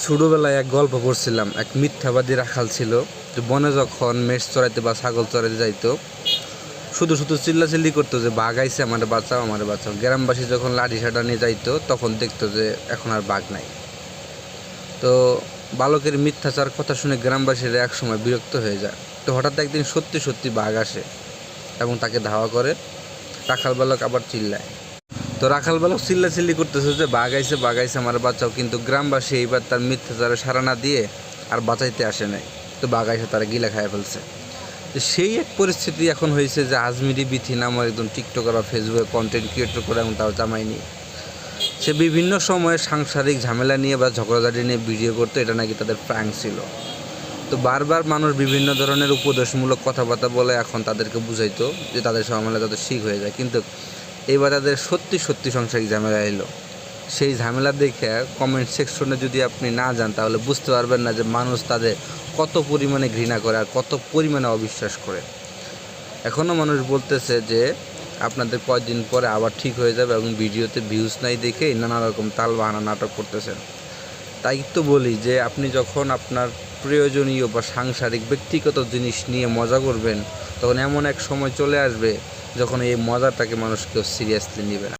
ছোটবেলায় এক গল্প পড়ছিলাম। এক মিথ্যাবাদী রাখাল ছিল, যে বনে যখন মেষ চড়াইতে বা ছাগল চড়াইতে যাইতো, শুধু শুধু চিল্লাচিল্লি করতো যে বাঘ আইছে, আমারে বাঁচাও, আমারে বাঁচাও। গ্রামবাসী যখন লাঠি সাটা নিয়ে যাইতো, তখন দেখতো যে এখন আর বাঘ নাই। তো বালকের মিথ্যাচার কথা শুনে গ্রামবাসীরা এক সময় বিরক্ত হয়ে যায়। তো হঠাৎ একদিন সত্যি সত্যি বাঘ আসে এবং তাকে ধাওয়া করে। রাখাল বালক আবার চিল্লায়। তো রাখাল বালক চিল্লাচিল্লি করতেছে যে বাঘ আইছে, বাঘ আইছে, আমার বাঁচাও। কিন্তু গ্রামবাসী এইবার তার মিথ্যাচারে সাড়া না দিয়ে আর বাঁচাইতে আসে নাই। তো বাঘ আইসে তারা গিলা খাইয়া ফেলছে। তো সেই এক পরিস্থিতি এখন হয়েছে যে আজমিরি বিথি নামের একজন টিকটকার বা ফেসবুকে কন্টেন্ট ক্রিয়েটর করে এবং তার জামাই নিয়ে সে বিভিন্ন সময়ে সাংসারিক ঝামেলা নিয়ে বা ঝগড়াঝাটি নিয়ে ভিডিও করতো। এটা নাকি তাদের প্র্যাঙ্ক ছিল। তো বারবার মানুষ বিভিন্ন ধরনের উপদেশমূলক কথাবার্তা বলে এখন তাদেরকে বুঝাইতো যে তাদের ঝামেলা তাদের ঠিক হয়ে যায়। কিন্তু এবার তাদের সত্যি সত্যি সাংসারিক ঝামেলা এলো। সেই ঝামেলা দেখে কমেন্ট সেকশনে যদি আপনি না যান, তাহলে বুঝতে পারবেন না যে মানুষ তাদের কত পরিমাণে ঘৃণা করে আর কত পরিমাণে অবিশ্বাস করে। এখনও মানুষ বলতেছে যে আপনাদের কয়েকদিন পরে আবার ঠিক হয়ে যাবে এবং ভিডিওতে ভিউজ নাই দেখেই নানা রকম তালবাহানা নাটক করতেছেন। তাই তো বলি যে আপনি যখন আপনার প্রয়োজনীয় বা সাংসারিক ব্যক্তিগত জিনিস নিয়ে মজা করবেন, তখন এমন এক সময় চলে আসবে যখন এই মজাটাকে মানুষ কেউ সিরিয়াসলি নেবে না।